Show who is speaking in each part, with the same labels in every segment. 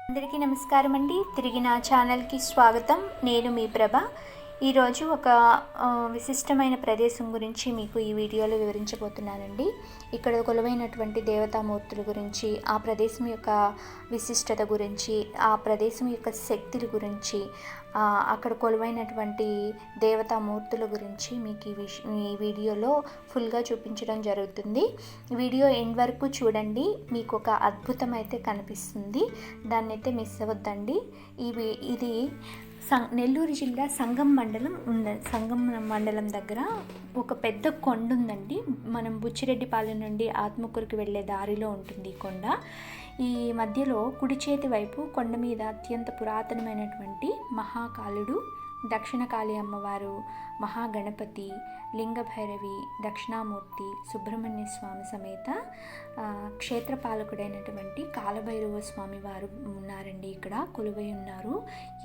Speaker 1: అందరికీ నమస్కారం అండి. తిరిగి నా ఛానల్కి స్వాగతం. నేను మీ ప్రభ. ఈరోజు ఒక విశిష్టమైన ప్రదేశం గురించి మీకు ఈ వీడియోలో వివరించబోతున్నానండి. ఇక్కడ కొలువైనటువంటి దేవతామూర్తుల గురించి, ఆ ప్రదేశం యొక్క విశిష్టత గురించి, ఆ ప్రదేశం యొక్క శక్తుల గురించి, అక్కడ కొలువైనటువంటి దేవతామూర్తుల గురించి మీకు ఈ వీడియోలో ఫుల్గా చూపించడం జరుగుతుంది. వీడియో ఎండ్ వరకు చూడండి, మీకు ఒక అద్భుతం అయితే కనిపిస్తుంది. దాన్ని అయితే మిస్ అవ్వద్దండి. ఇది నెల్లూరు జిల్లా సంగం మండలం దగ్గర ఒక పెద్ద కొండ ఉందండి. మనం బుచ్చిరెడ్డిపాలెం నుండి ఆత్మకూరుకి వెళ్ళే దారిలో ఉంటుంది ఈ కొండ. ఈ మధ్యలో కుడి చేతి వైపు కొండ మీద అత్యంత పురాతనమైనటువంటి మహాకాలుడు, దక్షిణకాళి అమ్మవారు, మహాగణపతి, లింగభైరవి, దక్షిణామూర్తి, సుబ్రహ్మణ్య స్వామి సమేత క్షేత్రపాలకుడైనటువంటి కాలభైరవ స్వామి వారు ఉన్నారండి. ఇక్కడ కొలువై ఉన్నారు.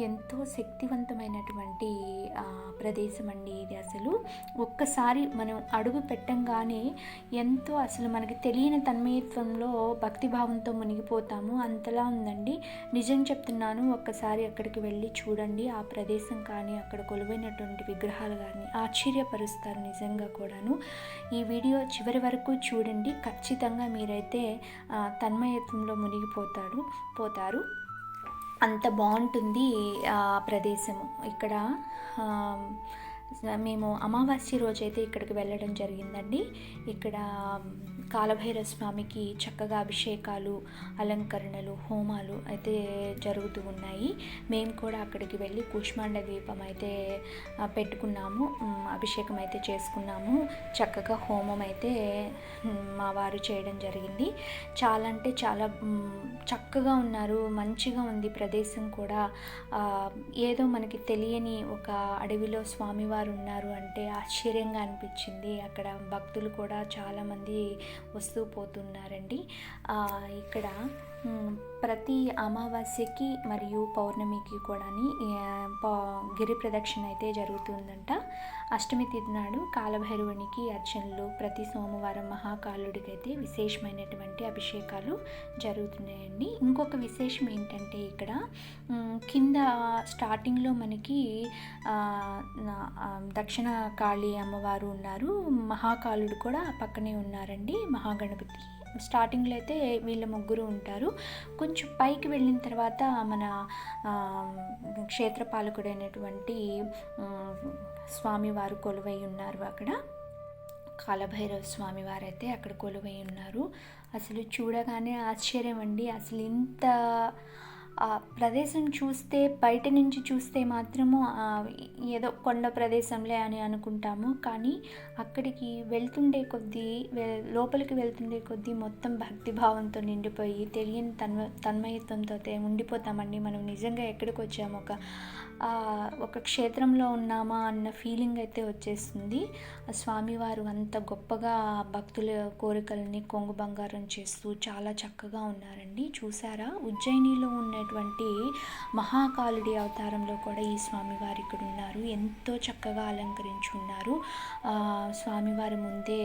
Speaker 1: ఎంతో శక్తివంతమైనటువంటి ప్రదేశం అండి ఇది. అసలు ఒక్కసారి మనం అడుగు పెట్టంగానే ఎంతో అసలు మనకి తెలియని తన్మయత్వంలో భక్తిభావంతో మునిగిపోతాము. అంతలా ఉందండి. నిజం చెప్తున్నాను, ఒక్కసారి అక్కడికి వెళ్ళి చూడండి. ఆ ప్రదేశం కానీ అక్కడ కొలువైనటువంటి విగ్రహాలు కానీ ఆశ్చర్యపరుస్తారు నిజంగా కూడాను. ఈ వీడియో చివరి వరకు చూడండి. ఖచ్చితంగా మీరైతే తన్మయత్వంలో పోతారు. అంత బాగుంటుంది ఆ ప్రదేశము. ఇక్కడ మేము అమావాస్య రోజైతే ఇక్కడికి వెళ్ళడం జరిగిందండి. ఇక్కడ కాలభైరవ స్వామికి చక్కగా అభిషేకాలు, అలంకరణలు, హోమాలు అయితే జరుగుతూ ఉన్నాయి. మేము కూడా అక్కడికి వెళ్ళి కూష్మాండ దీపం అయితే పెట్టుకున్నాము, అభిషేకం అయితే చేసుకున్నాము. చక్కగా హోమం అయితే మా వారు చేయడం జరిగింది. చాలా అంటే చాలా చక్కగా ఉన్నారు. మంచిగా ఉంది ప్రదేశం కూడా. ఏదో మనకి తెలియని ఒక అడవిలో స్వామివారు ఉన్నారు అంటే ఆశ్చర్యంగా అనిపించింది. అక్కడ భక్తులు కూడా చాలామంది వస్తూ పోతున్నారండి. ఇక్కడ ప్రతి అమావాస్యకి మరియు పౌర్ణమికి కూడా గిరి ప్రదక్షిణ అయితే జరుగుతుందంట. అష్టమి తిథి నాడు కాలభైరవునికి అర్చనలు, ప్రతి సోమవారం మహాకాలుడికి అయితే విశేషమైనటువంటి అభిషేకాలు జరుగుతున్నాయండి. ఇంకొక విశేషం ఏంటంటే ఇక్కడ కింద స్టార్టింగ్లో మనకి దక్షిణ కాళీ అమ్మవారు ఉన్నారు, మహాకాలుడు కూడా పక్కనే ఉన్నారండి, మహాగణపతి. స్టార్టింగ్లో అయితే వీళ్ళ ముగ్గురు ఉంటారు. కొంచెం పైకి వెళ్ళిన తర్వాత మన క్షేత్రపాలకుడైనటువంటి స్వామివారు కొలువై ఉన్నారు. అక్కడ కాలభైరవ స్వామివారు అయితే అక్కడ కొలువై ఉన్నారు. అసలు చూడగానే ఆశ్చర్యం అండి. అసలు ఇంత ప్రదేశం చూస్తే, బయట నుంచి చూస్తే మాత్రము ఏదో కొండ ప్రదేశంలే అని అనుకుంటాము. కానీ అక్కడికి లోపలికి వెళ్తుండే కొద్దీ మొత్తం భక్తిభావంతో నిండిపోయి తెలియని తన్మయత్వంతో ఉండిపోతామండి. మనం నిజంగా ఎక్కడికి వచ్చాము, ఒక క్షేత్రంలో ఉన్నామా అన్న ఫీలింగ్ అయితే వచ్చేస్తుంది. స్వామివారు అంత గొప్పగా భక్తుల కోరికలని కొంగు బంగారం చేస్తూ చాలా చక్కగా ఉన్నారండి. చూసారా, ఉజ్జయినిలో ఉన్నటువంటి మహాకాలుడి అవతారంలో కూడా ఈ స్వామివారు ఇక్కడ ఉన్నారు. ఎంతో చక్కగా అలంకరించి ఉన్నారు. స్వామివారి ముందే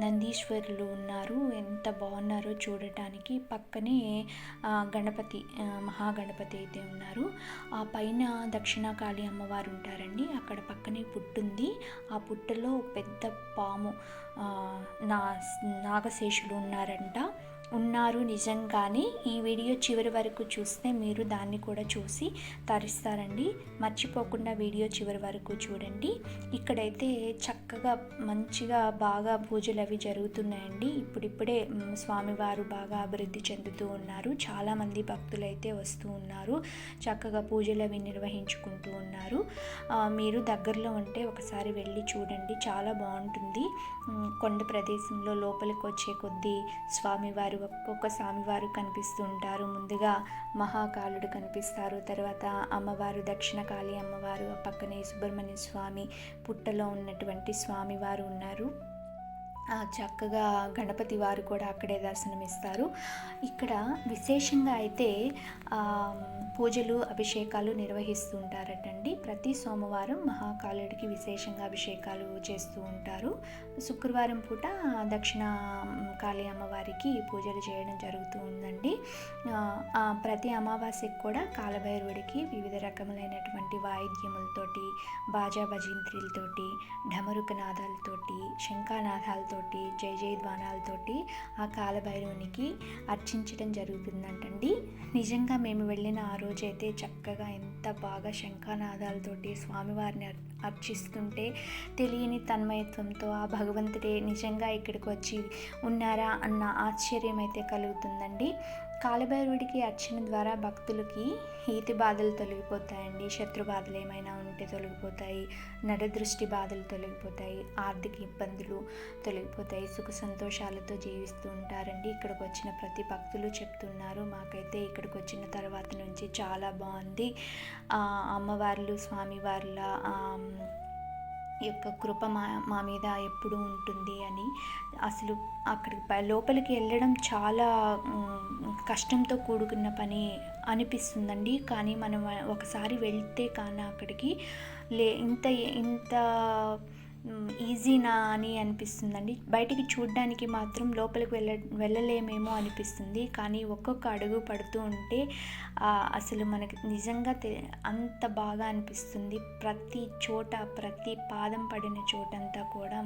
Speaker 1: నందీశ్వరులు ఉన్నారు. ఎంత బాగున్నారో చూడటానికి. పక్కనే గణపతి, మహాగణపతి అయితే ఉన్నారు. ఆ పైన దక్షిణకాళి అమ్మవారు ఉంటారండి. అక్కడ పక్కనే పుట్టుంది. ఆ పుట్టలో పెద్ద పాము, నాగశేషులు ఉన్నారు నిజంగానే. ఈ వీడియో చివరి వరకు చూస్తే మీరు దాన్ని కూడా చూసి తరిస్తారండి. మర్చిపోకుండా వీడియో చివరి వరకు చూడండి. ఇక్కడైతే చక్కగా మంచిగా బాగా పూజలు అవి జరుగుతున్నాయండి. ఇప్పుడిప్పుడే స్వామివారు బాగా అభివృద్ధి చెందుతూ ఉన్నారు. చాలామంది భక్తులు అయితే వస్తూ ఉన్నారు. చక్కగా పూజలు అవి నిర్వహించుకుంటూ ఉన్నారు. మీరు దగ్గరలో ఉంటే ఒకసారి వెళ్ళి చూడండి, చాలా బాగుంటుంది. కొండ ప్రదేశంలో లోపలికి వచ్చే కొద్దీ ఒక్కొక్క స్వామివారు కనిపిస్తూ ఉంటారు. ముందుగా మహాకాలుడు కనిపిస్తారు, తర్వాత అమ్మవారు దక్షిణకాళి అమ్మవారు, పక్కనే సుబ్రహ్మణ్య స్వామి, పుట్టలో ఉన్నటువంటి స్వామివారు ఉన్నారు. చక్కగా గణపతి వారు కూడా అక్కడే దర్శనమిస్తారు. ఇక్కడ విశేషంగా అయితే పూజలు అభిషేకాలు నిర్వహిస్తూ ఉంటారటండి. ప్రతి సోమవారం మహాకాలుడికి విశేషంగా అభిషేకాలు చేస్తూ ఉంటారు. శుక్రవారం పూట దక్షిణ కాళీ అమ్మవారికి పూజలు చేయడం జరుగుతూ ఉందండి. ప్రతి అమావాస్యకు కూడా కాలభైరవుడికి వివిధ రకములైనటువంటి వాయిద్యములతోటి, బాజా భజంత్రీలతోటి, ఢమరుక నాదాలతోటి, శంఖానాదాలతోటి, జయ జయధ్వానాలతోటి ఆ కాలభైరవునికి అర్చించడం జరుగుతుందంటండి. నిజంగా మేము వెళ్ళిన ఆ రోజైతే చక్కగా ఎంత బాగా శంఖానాదాలతోటి స్వామివారిని అర్చిస్తుంటే తెలియని తన్మయత్వంతో ఆ భగవంతుడే నిజంగా ఇక్కడికి వచ్చి ఉన్నారా అన్న ఆశ్చర్యం అయితే కలుగుతుందండి. కాలభైరవుడికి అర్చన ద్వారా భక్తులకి ఈతి బాధలు తొలగిపోతాయండి, శత్రు బాధలు ఏమైనా ఉంటే తొలగిపోతాయి, నరదృష్టి బాధలు తొలగిపోతాయి, ఆర్థిక ఇబ్బందులు తొలగిపోతాయి, సుఖ సంతోషాలతో జీవిస్తూ ఉంటారండి. ఇక్కడికి వచ్చిన ప్రతి భక్తులు చెప్తున్నారు. మాకైతే ఇక్కడికి వచ్చిన తర్వాత నుంచి చాలా బాగుంది, అమ్మవార్లు స్వామివార్ల యొక్క కృప మా మీద ఎప్పుడు ఉంటుంది అని. అసలు అక్కడికి లోపలికి వెళ్ళడం చాలా కష్టంతో కూడుకున్న పని అనిపిస్తుందండి. కానీ మనం ఒకసారి వెళ్తే కానీ అక్కడికి ఇంత ఈజీనా అని అనిపిస్తుందండి. బయటికి చూడడానికి మాత్రం లోపలికి వెళ్ళలేమేమో అనిపిస్తుంది. కానీ ఒక్కొక్క అడుగు పడుతూ ఉంటే అసలు మనకి నిజంగా అంత బాగా అనిపిస్తుంది. ప్రతి చోట, ప్రతి పాదం పడిన చోటంతా కూడా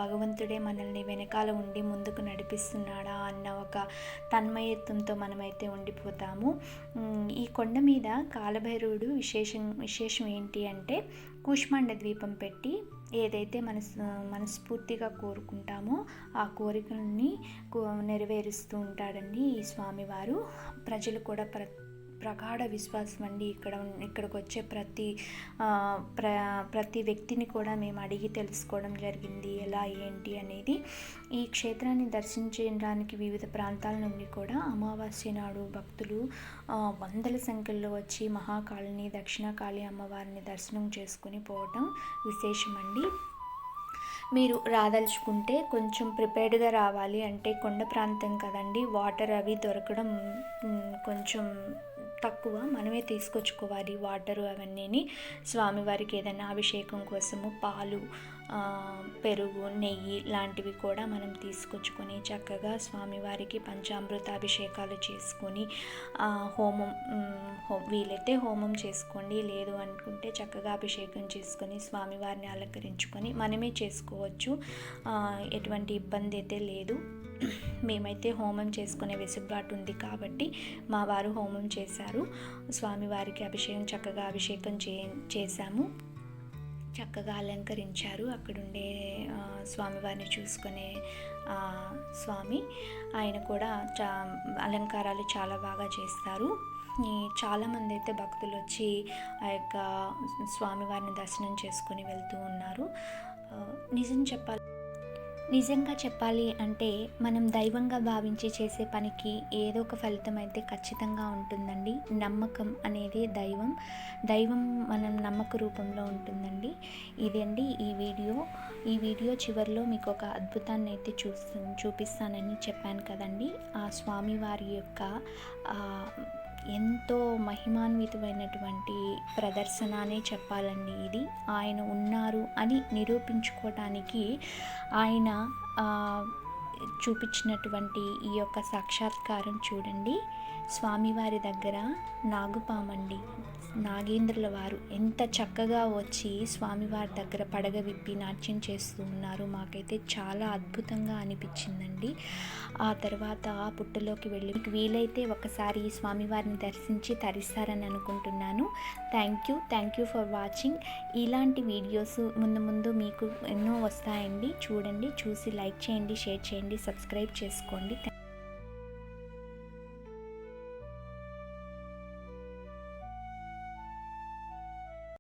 Speaker 1: భగవంతుడే మనల్ని వెనకాల ఉండి ముందుకు నడిపిస్తున్నాడా అన్న ఒక తన్మయత్వంతో మనమైతే ఉండిపోతాము. ఈ కొండ మీద కాలభైరవుడు విశేషం ఏంటి అంటే, కూష్మాండ ద్వీపం పెట్టి ఏదైతే మనస్ఫూర్తిగా కోరుకుంటామో ఆ కోరికల్ని నెరవేరుస్తూ ఉంటాడండి ఈ స్వామివారు. ప్రజలు కూడా ప్రగాఢ విశ్వాసం అండి. ఇక్కడికి వచ్చే ప్రతి వ్యక్తిని కూడా మేము అడిగి తెలుసుకోవడం జరిగింది ఎలా ఏంటి అనేది. ఈ క్షేత్రాన్ని దర్శించడానికి వివిధ ప్రాంతాల నుండి కూడా అమావాస్య నాడు భక్తులు వందల సంఖ్యలో వచ్చి మహాకాళిని, దక్షిణ కాళీ అమ్మవారిని దర్శనం చేసుకుని పోవటం విశేషమండి. మీరు రాదలుచుకుంటే కొంచెం ప్రిపేర్డ్గా రావాలి. అంటే కొండ ప్రాంతం కదండి, వాటర్ అవి దొరకడం కొంచెం తక్కువ. మనమే తీసుకొచ్చుకోవాలి వాటరు అవన్నీ. స్వామివారికి ఏదైనా అభిషేకం కోసము పాలు, పెరుగు, నెయ్యి లాంటివి కూడా మనం తీసుకొచ్చుకొని చక్కగా స్వామివారికి పంచామృత అభిషేకాలు చేసుకొని హోమం వీలైతే హోమం చేసుకోండి, లేదు అనుకుంటే చక్కగా అభిషేకం చేసుకొని స్వామివారిని అలంకరించుకొని మనమే చేసుకోవచ్చు. ఎటువంటి ఇబ్బంది అయితే లేదు. మేమైతే హోమం చేసుకునే వెసులుబాటు ఉంది కాబట్టి మా వారు హోమం చేశారు. స్వామివారికి చక్కగా అభిషేకం చేశాము. చక్కగా అలంకరించారు. అక్కడుండే స్వామివారిని చూసుకునే స్వామి ఆయన కూడా అలంకారాలు చాలా బాగా చేస్తారు. చాలామంది అయితే భక్తులు వచ్చి ఆ యొక్క స్వామివారిని దర్శనం చేసుకొని వెళ్తూ ఉన్నారు. నిజంగా చెప్పాలి అంటే మనం దైవంగా భావించి చేసే పనికి ఏదో ఒక ఫలితం అయితే ఖచ్చితంగా ఉంటుందండి. నమ్మకం అనేది దైవం మనం నమ్మక రూపంలో ఉంటుందండి. ఇదండి ఈ వీడియో చివరిలో మీకు ఒక అద్భుతాన్ని అయితే చూపిస్తానని చెప్పాను కదండి. ఆ స్వామివారి యొక్క ఎంతో మహిమాన్వితమైనటువంటి ప్రదర్శన అనే చెప్పాలండి. ఇది ఆయన ఉన్నారు అని నిరూపించుకోవటానికి ఆయన చూపించినటువంటి ఈ యొక్క సాక్షాత్కారం చూడండి. స్వామివారి దగ్గర నాగుపామండి, నాగేంద్రుల వారు ఎంత చక్కగా వచ్చి స్వామివారి దగ్గర పడగ విప్పి నాట్యం చేస్తూ ఉన్నారు. మాకైతే చాలా అద్భుతంగా అనిపించిందండి. ఆ తర్వాత పుట్టలోకి వెళ్ళి మీకు వీలైతే ఒకసారి స్వామివారిని దర్శించి తరిస్తారని అనుకుంటున్నాను. Thank you for watching. ఇలాంటి వీడియోస్ ముందు మీకు ఎన్నో వస్తాయండి. చూడండి, చూసి లైక్ చేయండి, షేర్ చేయండి, సబ్స్క్రైబ్ చేసుకోండి.